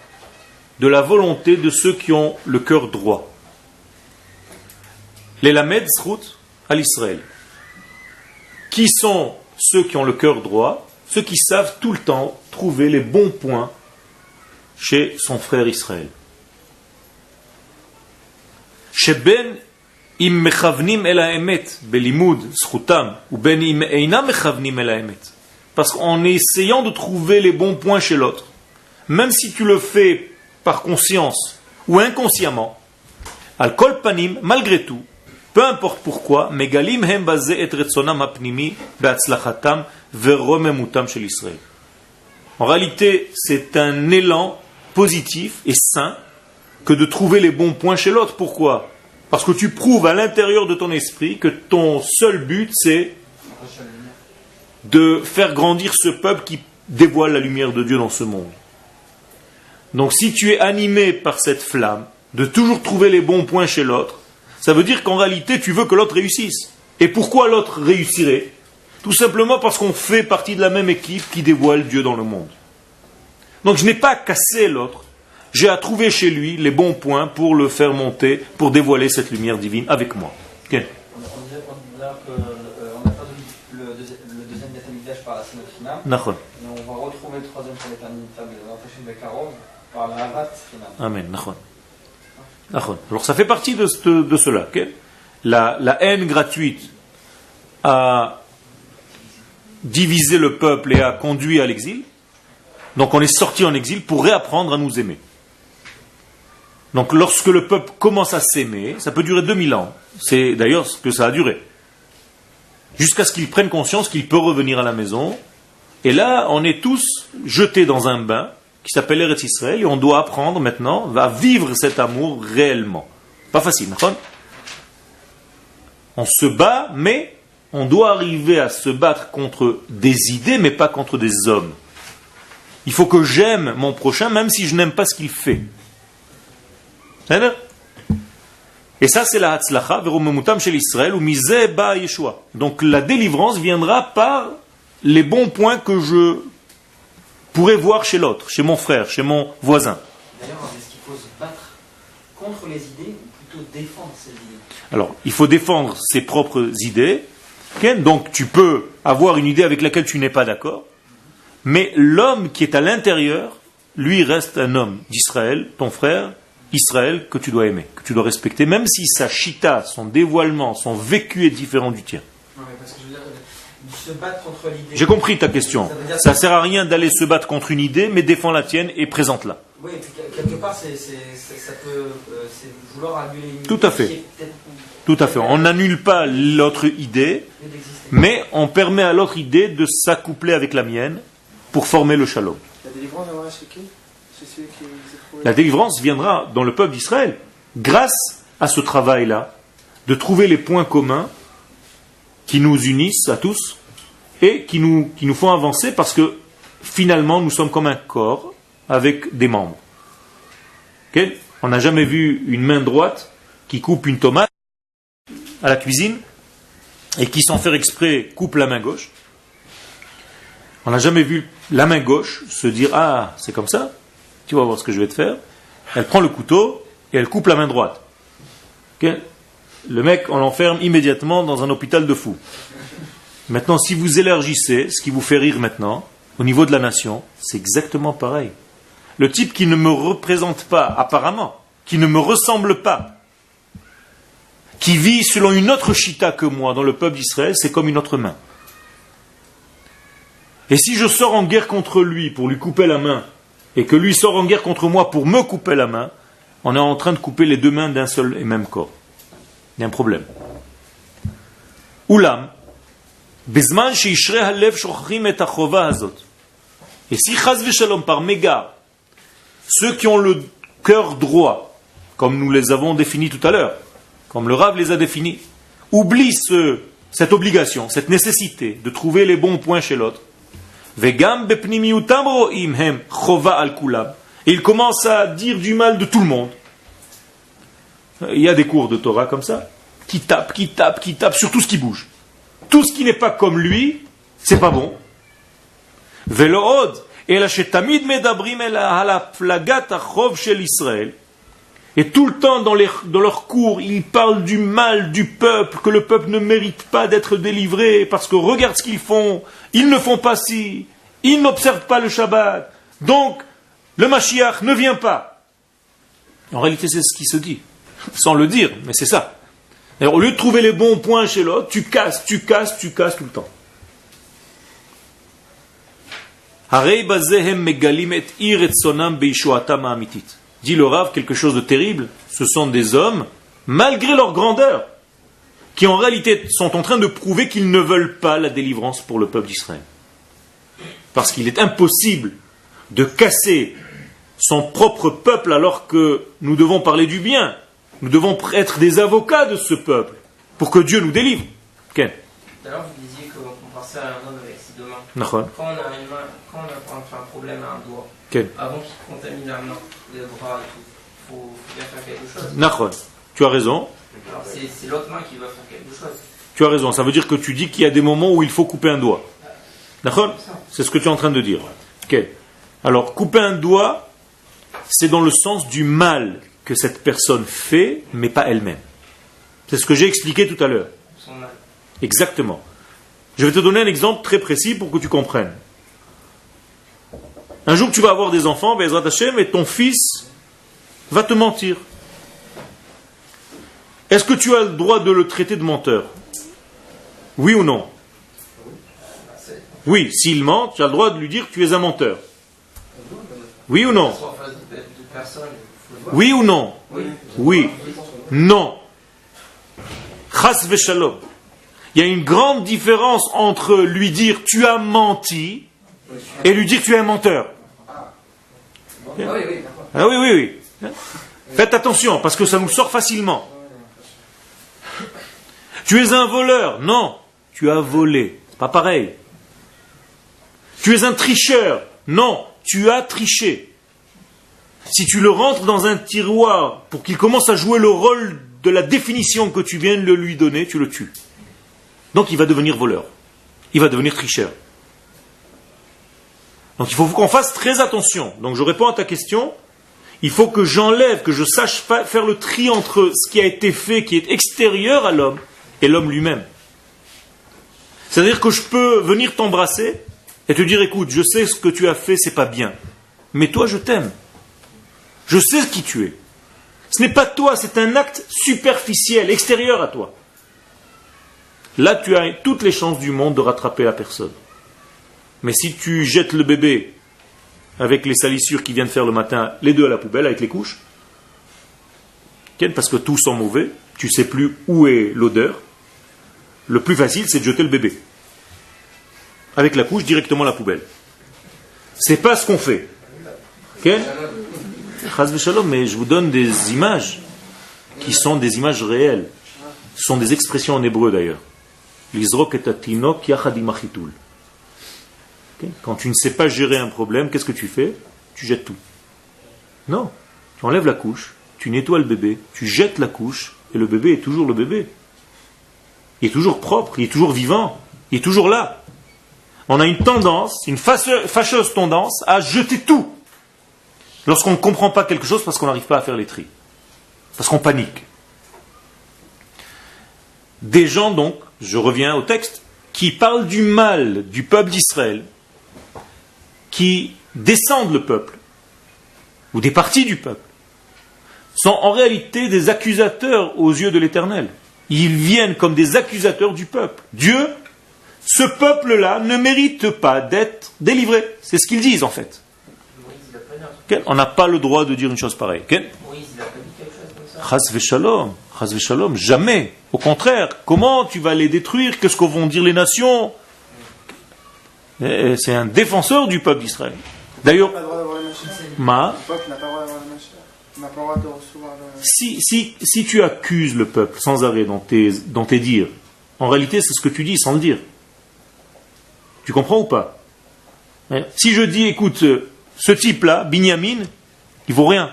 de la volonté de ceux qui ont le cœur droit. Les lamed zchut à l'Israël. Qui sont ceux qui ont le cœur droit? Ceux qui savent tout le temps trouver les bons points chez son frère Israël. Sheben im mechavnim el haemet belimud zchutam ou ben im einam mechavnim el haemet. Parce qu'en essayant de trouver les bons points chez l'autre, même si tu le fais par conscience ou inconsciemment, al kol panim, malgré tout, peu importe pourquoi, megalim hem bazeh et retzonam hapnimi be'atzlachatam ve'romemutam shel Israël. En réalité, c'est un élan positif et sain que de trouver les bons points chez l'autre. Pourquoi? Parce que tu prouves à l'intérieur de ton esprit que ton seul but, c'est de faire grandir ce peuple qui dévoile la lumière de Dieu dans ce monde. Donc si tu es animé par cette flamme, de toujours trouver les bons points chez l'autre, ça veut dire qu'en réalité, tu veux que l'autre réussisse. Et pourquoi l'autre réussirait? Tout simplement parce qu'on fait partie de la même équipe qui dévoile Dieu dans le monde. Donc je n'ai pas à casser l'autre, j'ai à trouver chez lui les bons points pour le faire monter, pour dévoiler cette lumière divine avec moi. Okay. On disait qu'on a fait le deuxième Beth Amikdash par la Sinot Chinam, et on va retrouver le troisième pour l'éternité, les empêcher de Bekarov par la Havat Chinam. Amen. Alors ça fait partie de cela. Okay? La haine gratuite a divisé le peuple et a conduit à l'exil. Donc on est sorti en exil pour réapprendre à nous aimer. Donc lorsque le peuple commence à s'aimer, ça peut durer 2000 ans. C'est d'ailleurs ce que ça a duré. Jusqu'à ce qu'il prenne conscience qu'il peut revenir à la maison. Et là, on est tous jetés dans un bain qui s'appelle Eretz Israël, et on doit apprendre maintenant à vivre cet amour réellement. Pas facile, d'accord? On se bat, mais on doit arriver à se battre contre des idées, mais pas contre des hommes. Il faut que j'aime mon prochain, même si je n'aime pas ce qu'il fait. Et ça, c'est la Hatzlacha, Veromemutam shel Israël, ou Mizeh ba Yeshua. Donc la délivrance viendra par les bons points que je pourrais voir chez l'autre, chez mon frère, chez mon voisin. D'ailleurs, est-ce qu'il faut se battre contre les idées ou plutôt défendre ces idées? Alors, il faut défendre ses propres idées. Donc, tu peux avoir une idée avec laquelle tu n'es pas d'accord. Mais l'homme qui est à l'intérieur, lui reste un homme d'Israël, ton frère, Israël, que tu dois aimer, que tu dois respecter, même si sa chita, son dévoilement, son vécu est différent du tien. Non, mais parce que je veux dire, se battre contre l'idée. J'ai compris ta question. Ça ne sert à rien d'aller se battre contre une idée, mais défends la tienne et présente-la. Oui, quelque part, ça peut vouloir annuler une idée. Tout à fait. Tout à fait. On n'annule pas l'autre idée, mais on permet à l'autre idée de s'accoupler avec la mienne pour former le shalom. La délivrance viendra chez qui? C'est celui qui s'est trouvé. La délivrance viendra dans le peuple d'Israël grâce à ce travail-là de trouver les points communs qui nous unissent à tous et qui nous font avancer parce que finalement nous sommes comme un corps avec des membres. Okay? On n'a jamais vu une main droite qui coupe une tomate à la cuisine et qui sans faire exprès coupe la main gauche. On n'a jamais vu la main gauche se dire « Ah, c'est comme ça, tu vas voir ce que je vais te faire ». Elle prend le couteau et elle coupe la main droite. Okay? Le mec, on l'enferme immédiatement dans un hôpital de fous. Maintenant, si vous élargissez, ce qui vous fait rire maintenant, au niveau de la nation, c'est exactement pareil. Le type qui ne me représente pas, apparemment, qui ne me ressemble pas, qui vit selon une autre chita que moi dans le peuple d'Israël, c'est comme une autre main. Et si je sors en guerre contre lui pour lui couper la main, et que lui sort en guerre contre moi pour me couper la main, on est en train de couper les deux mains d'un seul et même corps. Il y a un problème. Oulam, bezman sheishrei halev shochrim et hachova hazot. Et si chas v'shalom par mégarde, ceux qui ont le cœur droit, comme nous les avons définis tout à l'heure, comme le Rav les a définis, oublient cette obligation, cette nécessité de trouver les bons points chez l'autre. Vegam bepnimiutam ro'im hem chova al kulam. Et ils commencent à dire du mal de tout le monde. Il y a des cours de Torah comme ça, qui tapent sur tout ce qui bouge. Tout ce qui n'est pas comme lui, c'est pas bon. Velo'od, ela shetamid medabrim ela ala flagat achov shel Israël. Et tout le temps dans leurs cours, ils parlent du mal du peuple, que le peuple ne mérite pas d'être délivré, parce que regarde ce qu'ils font, ils ne font pas ci, ils n'observent pas le Shabbat, donc le Mashiach ne vient pas. En réalité, c'est ce qui se dit, sans le dire, mais c'est ça. Alors, au lieu de trouver les bons points chez l'autre, tu casses tout le temps. Harei bazehem megalim et iretzonam beishuatam ha'amitit. Dit le Rav, quelque chose de terrible, ce sont des hommes, malgré leur grandeur, qui en réalité sont en train de prouver qu'ils ne veulent pas la délivrance pour le peuple d'Israël. Parce qu'il est impossible de casser son propre peuple alors que nous devons parler du bien. Nous devons être des avocats de ce peuple pour que Dieu nous délivre. Ken. D'ailleurs, vous disiez qu'on pensait à un homme avec ses deux mains. D'accord. Quand on a une main, quand on a un problème à un doigt, Ken. avant qu'il contamine la main, les bras et tout, il faut bien faire quelque chose. D'accord. Tu as raison. Alors c'est l'autre main qui va faire quelque chose. Tu as raison. Ça veut dire que tu dis qu'il y a des moments où il faut couper un doigt. D'accord ? C'est ce que tu es en train de dire. Ok. Alors, couper un doigt, c'est dans le sens du mal que cette personne fait, mais pas elle-même. C'est ce que j'ai expliqué tout à l'heure. Son mal. Exactement. Je vais te donner un exemple très précis pour que tu comprennes. Un jour, tu vas avoir des enfants, Be'ezrat Hashem, et ton fils va te mentir. Est-ce que tu as le droit de le traiter de menteur ? Oui ou non ? Oui, s'il ment, tu as le droit de lui dire que tu es un menteur. Oui ou non ? Oui ou non ? Oui. Non. Chas v'shalom. Il y a une grande différence entre lui dire tu as menti et lui dire tu es un menteur. Ah oui. Faites attention, parce que ça nous sort facilement. Tu es un voleur. Non, tu as volé. C'est pas pareil. Tu es un tricheur. Non, tu as triché. Si tu le rentres dans un tiroir pour qu'il commence à jouer le rôle de la définition que tu viens de lui donner, tu le tues. Donc il va devenir voleur. Il va devenir tricheur. Donc il faut qu'on fasse très attention. Donc je réponds à ta question. Il faut que j'enlève, que je sache faire le tri entre ce qui a été fait, qui est extérieur à l'homme, et l'homme lui-même. C'est-à-dire que je peux venir t'embrasser et te dire, écoute, je sais ce que tu as fait, c'est pas bien. Mais toi, je t'aime. Je sais qui tu es. Ce n'est pas toi, c'est un acte superficiel, extérieur à toi. Là, tu as toutes les chances du monde de rattraper la personne. Mais si tu jettes le bébé avec les salissures qu'il vient de faire le matin, les deux à la poubelle avec les couches, parce que tous sont mauvais, tu ne sais plus où est l'odeur, le plus facile c'est de jeter le bébé. Avec la couche directement à la poubelle. C'est pas ce qu'on fait. Mais je vous donne des images qui sont des images réelles. Ce sont des expressions en hébreu d'ailleurs. Quand tu ne sais pas gérer un problème, qu'est-ce que tu fais? Tu jettes tout. Non. Tu enlèves la couche, tu nettoies le bébé, tu jettes la couche, et le bébé est toujours le bébé. Il est toujours propre, il est toujours vivant, il est toujours là. On a une tendance, une fâcheuse tendance à jeter tout lorsqu'on ne comprend pas quelque chose parce qu'on n'arrive pas à faire les tris. Parce qu'on panique. Des gens donc, je reviens au texte, qui parlent du mal du peuple d'Israël, qui descendent le peuple, ou des parties du peuple, sont en réalité des accusateurs aux yeux de l'Éternel. Ils viennent comme des accusateurs du peuple. Dieu, ce peuple-là ne mérite pas d'être délivré. C'est ce qu'ils disent en fait. On n'a pas le droit de dire une chose pareille. Chas v'shalom, chas v'shalom, jamais. Au contraire, comment tu vas les détruire? Qu'est-ce que vont dire les nations? C'est un défenseur du peuple d'Israël. D'ailleurs, si tu accuses le peuple sans arrêt dans tes dires, en réalité c'est ce que tu dis sans le dire. Tu comprends ou pas? Si je dis, écoute, ce type-là, Binyamin, il vaut rien.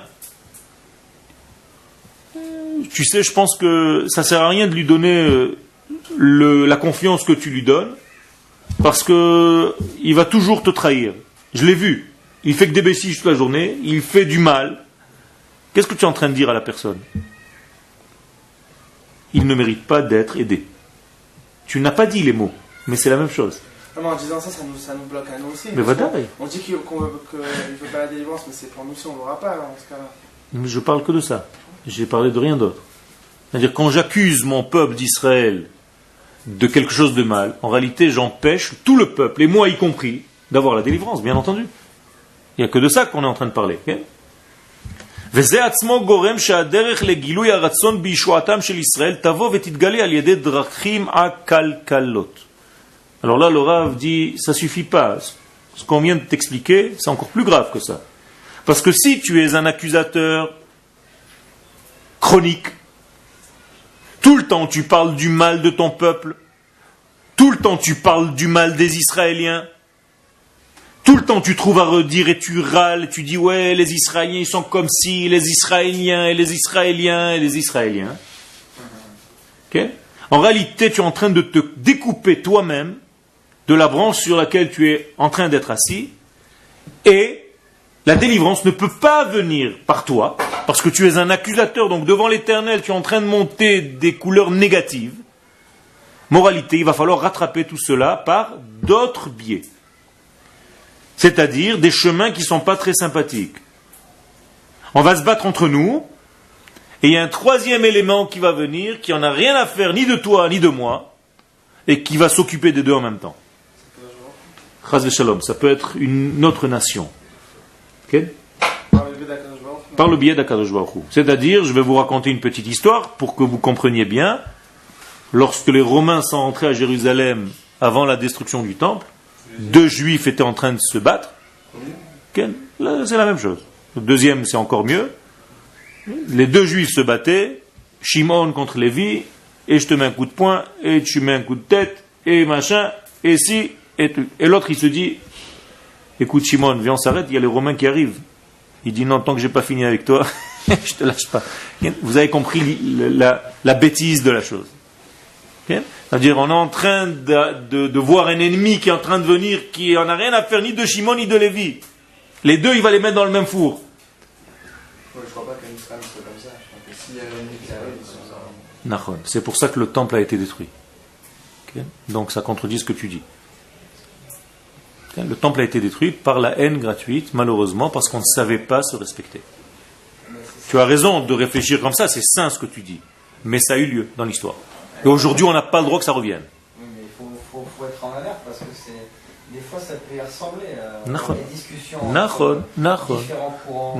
Tu sais, je pense que ça sert à rien de lui donner la confiance que tu lui donnes, parce que il va toujours te trahir. Je l'ai vu. Il fait que des bêtises toute la journée, il fait du mal. Qu'est-ce que tu es en train de dire à la personne? Il ne mérite pas d'être aidé. Tu n'as pas dit les mots, mais c'est la même chose. Non, en disant ça, ça nous bloque à nous aussi. Mais on dit qu'il ne veut pas la délivrance, mais c'est pour nous si on ne l'aura pas dans ce cas-là. Mais je parle que de ça. J'ai parlé de rien d'autre. C'est-à-dire, quand j'accuse mon peuple d'Israël de quelque chose de mal, en réalité, j'empêche tout le peuple, et moi y compris, d'avoir la délivrance, bien entendu. Il n'y a que de ça qu'on est en train de parler. Alors là, le Rav dit, ça suffit pas. Ce qu'on vient de t'expliquer, c'est encore plus grave que ça. Parce que si tu es un accusateur chronique, tout le temps tu parles du mal de ton peuple, tout le temps tu parles du mal des Israéliens, tout le temps tu trouves à redire et tu râles, et tu dis ouais, les Israéliens ils sont comme si, les Israéliens et les Israéliens et les Israéliens. Okay? En réalité, tu es en train de te découper toi-même de la branche sur laquelle tu es en train d'être assis, et la délivrance ne peut pas venir par toi, parce que tu es un accusateur, donc devant l'Éternel, tu es en train de monter des couleurs négatives. Moralité, il va falloir rattraper tout cela par d'autres biais. C'est-à-dire des chemins qui ne sont pas très sympathiques. On va se battre entre nous, et il y a un troisième élément qui va venir, qui n'en a rien à faire ni de toi ni de moi, et qui va s'occuper des deux en même temps. Chas v'shalom, ça peut être une autre nation. Okay? Par le biais d'Akadosh Baruch Hu. C'est-à-dire, je vais vous raconter une petite histoire pour que vous compreniez bien. Lorsque les Romains sont entrés à Jérusalem avant la destruction du temple, 2 Juifs étaient en train de se battre. Okay? Là, c'est la même chose. Le deuxième, c'est encore mieux. Les deux juifs se battaient, Shimon contre Lévi, et je te mets un coup de poing, et tu mets un coup de tête, et machin, et si, et tu. Et l'autre il se dit, écoute Shimon, viens on s'arrête, il y a les Romains qui arrivent. Il dit non, tant que j'ai pas fini avec toi, je te lâche pas. Vous avez compris la bêtise de la chose. C'est-à-dire on est en train de voir un ennemi qui est en train de venir, qui n'en a rien à faire ni de Shimon ni de Lévi. Les deux il va les mettre dans le même four. Je ne crois pas qu'un Israël soit comme ça. Je crois que s'il y a un ennemi qui arrive, ils sont ça. C'est pour ça que le temple a été détruit. Donc ça contredit ce que tu dis. Le temple a été détruit par la haine gratuite, malheureusement, parce qu'on ne savait pas se respecter. Tu as raison de réfléchir comme ça, c'est sain ce que tu dis. Mais ça a eu lieu dans l'histoire. Et aujourd'hui, on n'a pas le droit que ça revienne. Oui, mais il faut être en alerte, parce que des fois, ça peut y ressembler à des discussions entre différents courants.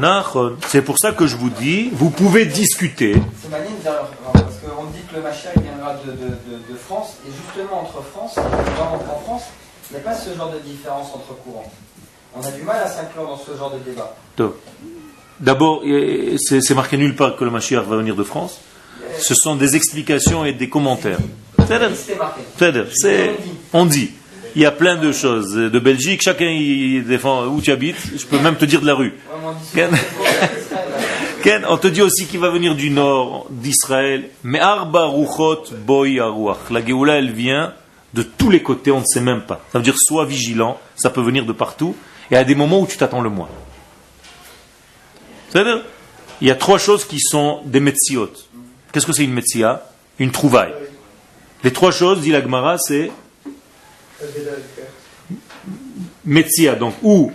C'est pour ça que je vous dis, vous pouvez discuter. C'est magnifique, parce qu'on dit que le Mashiach viendra de France, et justement entre France, en France, il n'y a pas ce genre de différence entre courants. On a du mal à s'inclure dans ce genre de débat. D'abord, c'est marqué nulle part que le Mashiach va venir de France. Ce sont des explications et des commentaires. On dit. Il y a plein de choses. De Belgique, chacun y défend où tu habites. Je peux même te dire de la rue. On te dit aussi qu'il va venir du nord d'Israël. Mais Arba Ruchot Boy Aruach. La Géoula, elle vient de tous les côtés, on ne sait même pas. Ça veut dire sois vigilant, ça peut venir de partout, et à des moments où tu t'attends le moins. C'est-à-dire, il y a trois choses qui sont des metziot. Qu'est-ce que c'est une metzia? Une trouvaille. Les trois choses, dit la Gemara, c'est metzia, donc où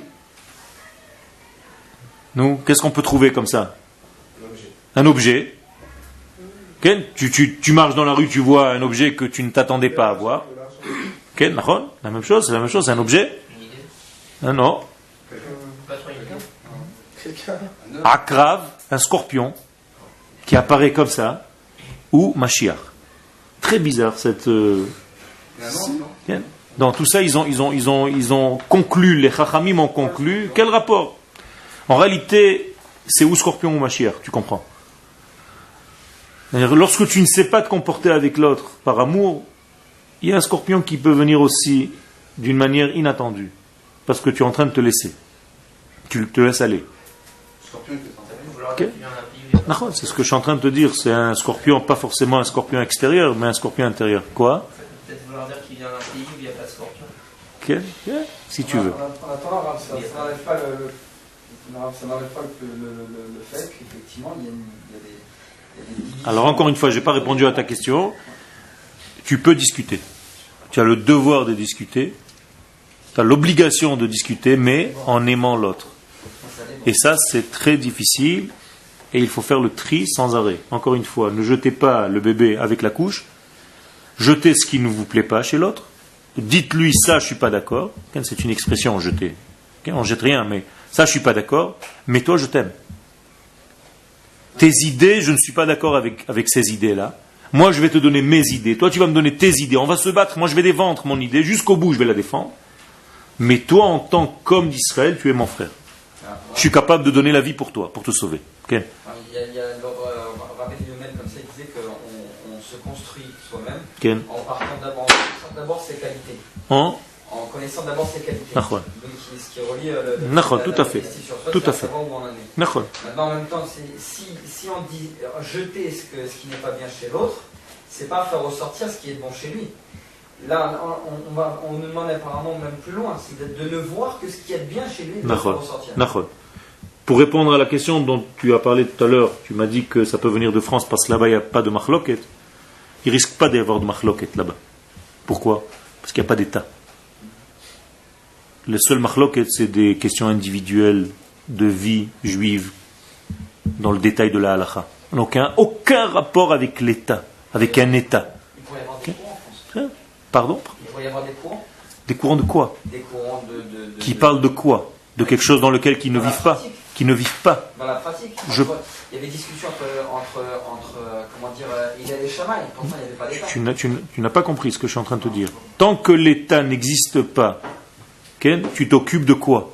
nous, qu'est-ce qu'on peut trouver comme ça? Un objet. Tu marches dans la rue, tu vois un objet que tu ne t'attendais pas à voir. La même chose, c'est un objet. Non. Akrav, un scorpion qui apparaît comme ça, ou Mashiach. Très bizarre cette. Dans tout ça, ils ont conclu, les Chachamim ont conclu. Quel rapport? En réalité, c'est ou scorpion ou Mashiach, tu comprends? Lorsque tu ne sais pas te comporter avec l'autre par amour, il y a un scorpion qui peut venir aussi d'une manière inattendue, parce que tu es en train de te laisser. Tu te laisses aller. Okay. C'est ce que je suis en train de te dire. C'est un scorpion, pas forcément un scorpion extérieur, mais un scorpion intérieur. Quoi? Peut-être vouloir dire qu'il vient d'un pays où il n'y a pas de scorpion. Okay. Si tu veux. En attendant, ça n'enlève pas le fait qu'effectivement, il y a des... Alors encore une fois, je n'ai pas répondu à ta question. Tu peux discuter. Tu as le devoir de discuter. Tu as l'obligation de discuter, mais en aimant l'autre. Et ça, c'est très difficile. Et il faut faire le tri sans arrêt. Encore une fois, ne jetez pas le bébé avec la couche. Jetez ce qui ne vous plaît pas chez l'autre. Dites-lui ça, je ne suis pas d'accord. C'est une expression, jeter. On ne jette rien, mais ça, je ne suis pas d'accord. Mais toi, je t'aime. Tes idées, je ne suis pas d'accord avec ces idées-là. Moi, je vais te donner mes idées. Toi, tu vas me donner tes idées. On va se battre. Moi, je vais défendre mon idée. Jusqu'au bout, je vais la défendre. Mais toi, en tant qu'homme d'Israël, tu es mon frère. Je suis capable de donner la vie pour toi, pour te sauver. Okay. Il y a Rabbi Yomen comme ça, il disait qu'on se construit soi-même en partant d'abord ses qualités. En connaissant d'abord ses qualités. Donc, ce qui relie tout à fait. Tout à fait. Maintenant, en même temps, si on dit jeter ce qui n'est pas bien chez l'autre, c'est pas faire ressortir ce qui est bon chez lui. Là, on nous demande apparemment même plus loin, c'est de ne voir que ce qui est bien chez lui et de le faire ressortir. Pour répondre à la question dont tu as parlé tout à l'heure, tu m'as dit que ça peut venir de France parce que là-bas il n'y a pas de machloket. Il ne risque pas d'y avoir de machloket là-bas. Pourquoi? Parce qu'il n'y a pas d'État. Le seul machloket, c'est des questions individuelles de vie juive dans le détail de la halakha. Aucun rapport avec l'État, avec un État. Il pourrait y avoir des courants en France. Pardon? Il pourrait y avoir des courants. Des courants de quoi? Des courants qui parlent de quoi? De quelque chose dans lequel ils ne vivent pas. Qui ne vivent pas. Dans la pratique. Il y avait discussion entre comment dire, il y a des chamaïs. Pourtant, il n'y avait pas d'État. Tu n'as pas compris ce que je suis en train de te dire. Tant que l'État n'existe pas, tu t'occupes de quoi?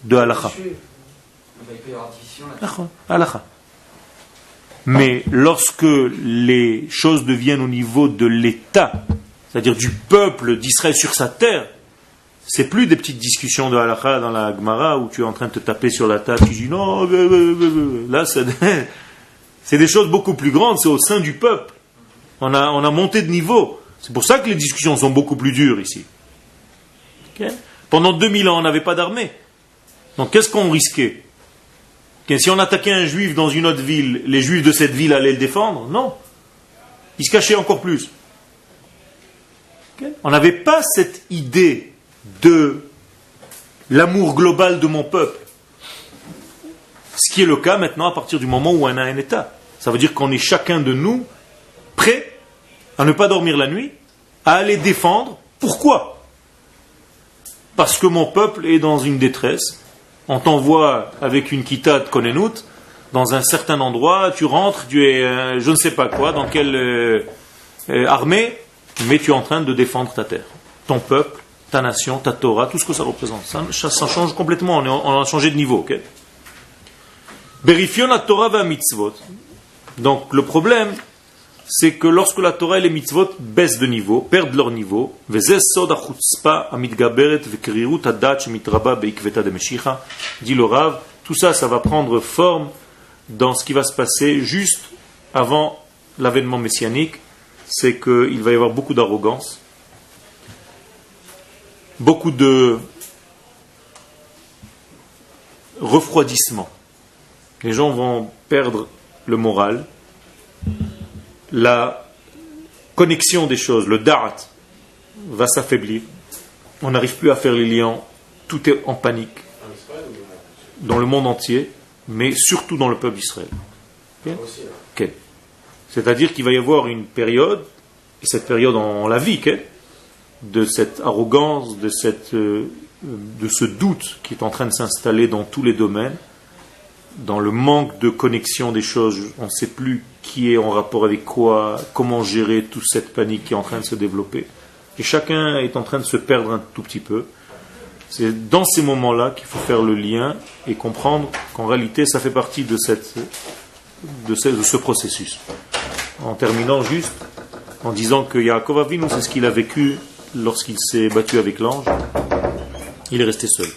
De halakha. Il peut y avoir division là-dessus. Halakha. Mais lorsque les choses deviennent au niveau de l'État, c'est-à-dire du peuple d'Israël sur sa terre, c'est plus des petites discussions de halakha dans la Gemara où tu es en train de te taper sur la table, tu dis non, là c'est des choses beaucoup plus grandes, c'est au sein du peuple. On a monté de niveau. C'est pour ça que les discussions sont beaucoup plus dures ici. Okay? Pendant 2000 ans, on n'avait pas d'armée. Donc qu'est-ce qu'on risquait? Si on attaquait un juif dans une autre ville, les juifs de cette ville allaient le défendre? Non. Ils se cachaient encore plus. Okay? On n'avait pas cette idée de l'amour global de mon peuple. Ce qui est le cas maintenant à partir du moment où on a un État. Ça veut dire qu'on est chacun de nous prêt à ne pas dormir la nuit, à aller défendre. Pourquoi? Parce que mon peuple est dans une détresse. On t'envoie avec une kita de Konenout dans un certain endroit, tu rentres, tu es je ne sais pas quoi, dans quelle armée, mais tu es en train de défendre ta terre, ton peuple, ta nation, ta Torah, tout ce que ça représente. Ça change complètement, on a changé de niveau. Okay? Berifion la Torah va mitzvot. Donc le problème, c'est que lorsque la Torah et les mitzvot baissent de niveau, perdent leur niveau, dit le Rav, tout ça, ça va prendre forme dans ce qui va se passer juste avant l'avènement messianique, c'est qu'il va y avoir beaucoup d'arrogance, beaucoup de refroidissement. Les gens vont perdre le moral, la connexion des choses, le da'at, va s'affaiblir. On n'arrive plus à faire les liens, tout est en panique. Dans le monde entier, mais surtout dans le peuple d'Israël. Okay. C'est-à-dire qu'il va y avoir une période, et cette période on la vit, de cette arrogance, de ce doute qui est en train de s'installer dans tous les domaines, dans le manque de connexion des choses, on ne sait plus qui est en rapport avec quoi, comment gérer toute cette panique qui est en train de se développer. Et chacun est en train de se perdre un tout petit peu. C'est dans ces moments-là qu'il faut faire le lien et comprendre qu'en réalité, ça fait partie de ce processus. En terminant juste, en disant que Yaakov Avinu, c'est ce qu'il a vécu lorsqu'il s'est battu avec l'ange. Il est resté seul.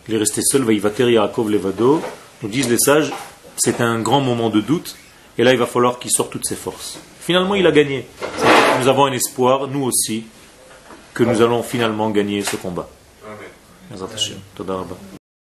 Il est resté seul, Vaïvater Yaakov Levado. Nous disent les sages, c'est un grand moment de doute, et là il va falloir qu'il sorte toutes ses forces. Finalement il a gagné. Nous avons un espoir, nous aussi, que nous allons finalement gagner ce combat. Amen.